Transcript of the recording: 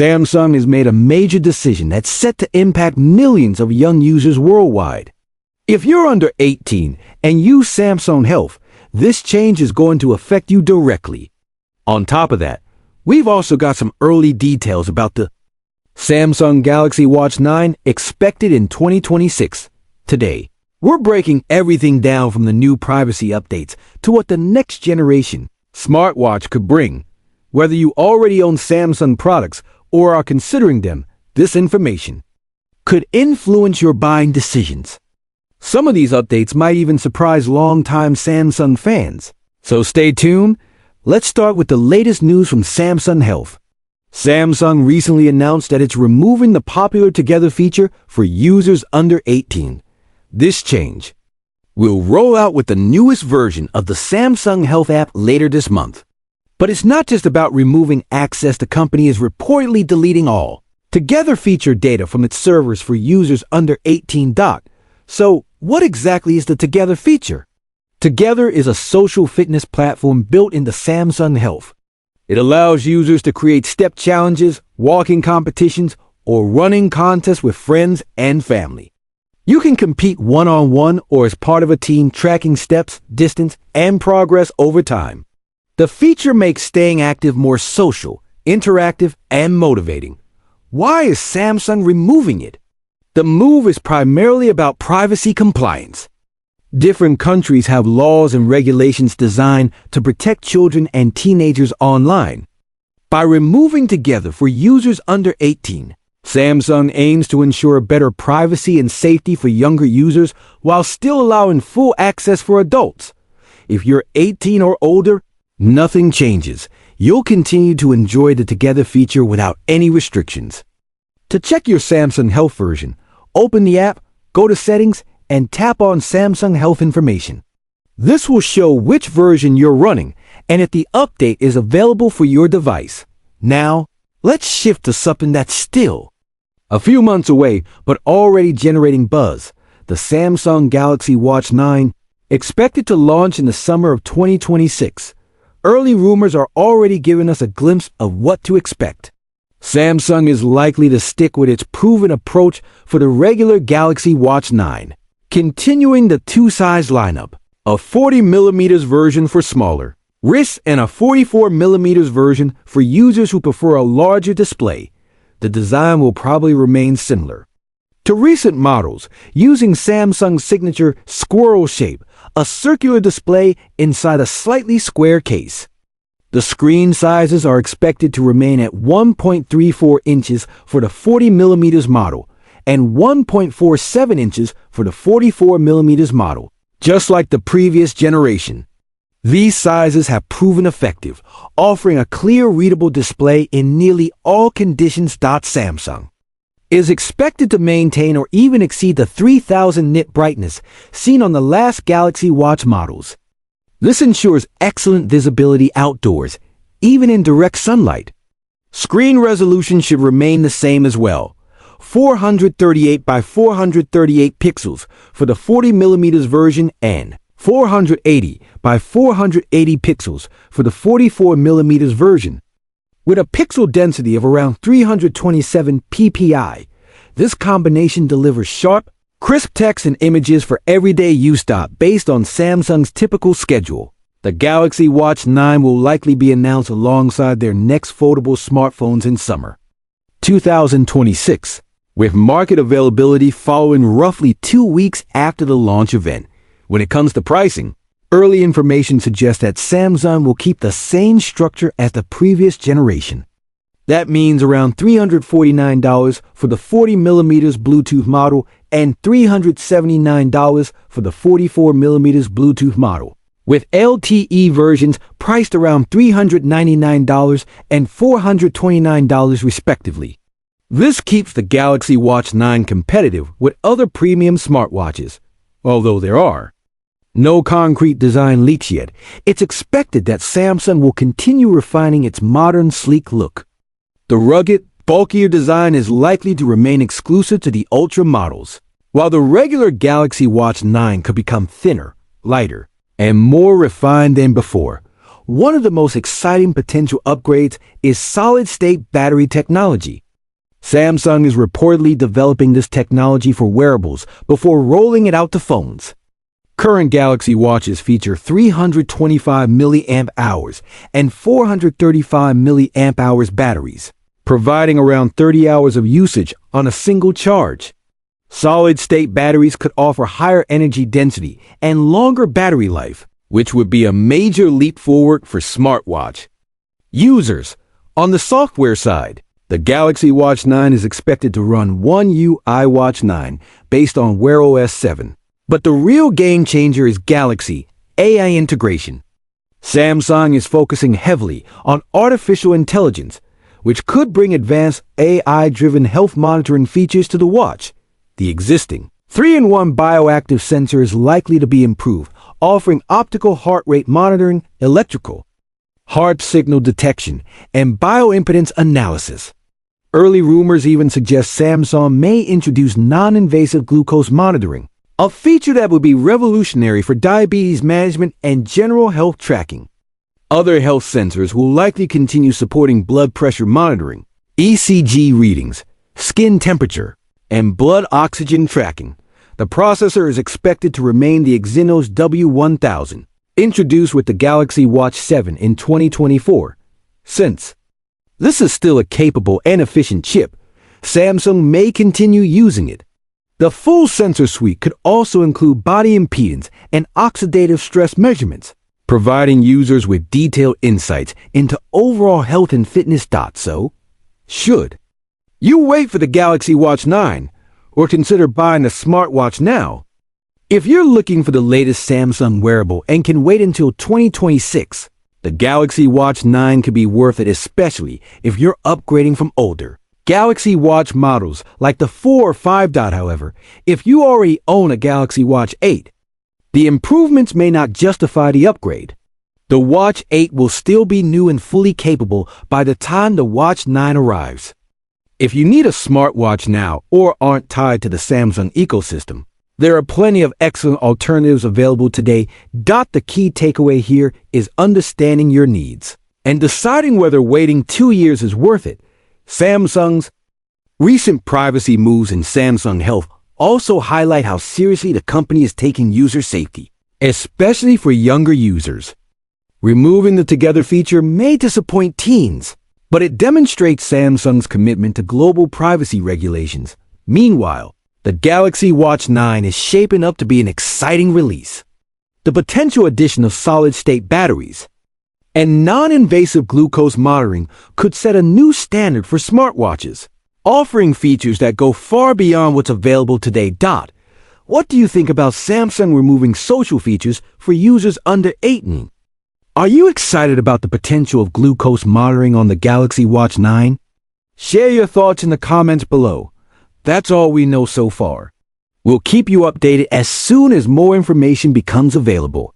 Samsung has made a major decision that's set to impact millions of young users worldwide. If you're under 18 and use Samsung Health, this change is going to affect you directly. On top of that, we've also got some early details about the Samsung Galaxy Watch 9 expected in 2026. Today, we're breaking everything down from the new privacy updates to what the next generation smartwatch could bring. Whether you already own Samsung products or are considering them, this information could influence your buying decisions. Some of these updates might even surprise longtime Samsung fans. So stay tuned. Let's start with the latest news from Samsung Health. Samsung recently announced that it's removing the popular Together feature for users under 18. This change will roll out with the newest version of the Samsung Health app later this month. But it's not just about removing access. The company is reportedly deleting all Together feature data from its servers for users under 18. So, what exactly is the Together feature? Together is a social fitness platform built into Samsung Health. It allows users to create step challenges, walking competitions, or running contests with friends and family. You can compete one-on-one or as part of a team, tracking steps, distance, and progress over time. The feature makes staying active more social, interactive, and motivating. Why is Samsung removing it? The move is primarily about privacy compliance. Different countries have laws and regulations designed to protect children and teenagers online. By removing Together for users under 18, Samsung aims to ensure better privacy and safety for younger users while still allowing full access for adults. If you're 18 or older, nothing changes. You'll continue to enjoy the Together feature without any restrictions. To check your Samsung Health version, open the app, go to Settings, and tap on Samsung Health information. This will show which version you're running and if the update is available for your device. Now, let's shift to something that's still a few months away but already generating buzz. The Samsung Galaxy Watch 9, expected to launch in the summer of 2026. Early rumors are already giving us a glimpse of what to expect. Samsung is likely to stick with its proven approach for the regular Galaxy Watch 9, continuing the two-size lineup, a 40mm version for smaller wrists and a 44mm version for users who prefer a larger display. The design will probably remain similar to recent models, using Samsung's signature squirrel shape, a circular display inside a slightly square case. The screen sizes are expected to remain at 1.34 inches for the 40mm model and 1.47 inches for the 44mm model, just like the previous generation. These sizes have proven effective, offering a clear, readable display in nearly all conditions. Samsung is expected to maintain or even exceed the 3000 nit brightness seen on the last Galaxy Watch models. This ensures excellent visibility outdoors, even in direct sunlight. Screen resolution should remain the same as well, 438 by 438 pixels for the 40mm version and 480 by 480 pixels for the 44mm version. With a pixel density of around 327 ppi, this combination delivers sharp, crisp text and images for everyday use. Based on Samsung's typical schedule, the Galaxy Watch 9 will likely be announced alongside their next foldable smartphones in summer 2026, with market availability following roughly 2 weeks after the launch event. When it comes to pricing, early information suggests that Samsung will keep the same structure as the previous generation. That means around $349 for the 40mm Bluetooth model and $379 for the 44mm Bluetooth model, with LTE versions priced around $399 and $429 respectively. This keeps the Galaxy Watch 9 competitive with other premium smartwatches, although there are no concrete design leaks yet. It's expected that Samsung will continue refining its modern, sleek look. The rugged, bulkier design is likely to remain exclusive to the Ultra models, while the regular Galaxy Watch 9 could become thinner, lighter, and more refined than before. one of the most exciting potential upgrades is solid-state battery technology. Samsung is reportedly developing this technology for wearables before rolling it out to phones. Current Galaxy Watches feature 325 mAh and 435 mAh batteries, providing around 30 hours of usage on a single charge. Solid-state batteries could offer higher energy density and longer battery life, which would be a major leap forward for smartwatch users. On the software side, the Galaxy Watch 9 is expected to run One UI Watch 9 based on Wear OS 7. But the real game changer is Galaxy AI integration. Samsung is focusing heavily on artificial intelligence, which could bring advanced AI-driven health monitoring features to the watch. The existing 3-in-1 bioactive sensor is likely to be improved, offering optical heart rate monitoring, electrical heart signal detection, and bioimpedance analysis. Early rumors even suggest Samsung may introduce non-invasive glucose monitoring, a feature that would be revolutionary for diabetes management and general health tracking. Other health sensors will likely continue supporting blood pressure monitoring, ECG readings, skin temperature, and blood oxygen tracking. The processor is expected to remain the Exynos W1000, introduced with the Galaxy Watch 7 in 2024. Since this is still a capable and efficient chip, Samsung may continue using it. The full sensor suite could also include body impedance and oxidative stress measurements, providing users with detailed insights into overall health and fitness. So, should you wait for the Galaxy Watch 9 or consider buying a smartwatch now? If you're looking for the latest Samsung wearable and can wait until 2026, the Galaxy Watch 9 could be worth it, especially if you're upgrading from older Galaxy Watch models like the 4 or 5. However, if you already own a Galaxy Watch 8, the improvements may not justify the upgrade. The Watch 8 will still be new and fully capable by the time the Watch 9 arrives. If you need a smartwatch now or aren't tied to the Samsung ecosystem, there are plenty of excellent alternatives available today. The key takeaway here is understanding your needs and deciding whether waiting 2 years is worth it. Samsung's recent privacy moves in Samsung Health also highlight how seriously the company is taking user safety, especially for younger users. Removing the Together feature may disappoint teens, but it demonstrates Samsung's commitment to global privacy regulations. Meanwhile, the Galaxy Watch 9 is shaping up to be an exciting release. The potential addition of solid-state batteries and non-invasive glucose monitoring could set a new standard for smartwatches, offering features that go far beyond what's available today. What do you think about Samsung removing social features for users under 18? Are you excited about the potential of glucose monitoring on the Galaxy Watch 9? Share your thoughts in the comments below. That's all we know so far. We'll keep you updated as soon as more information becomes available.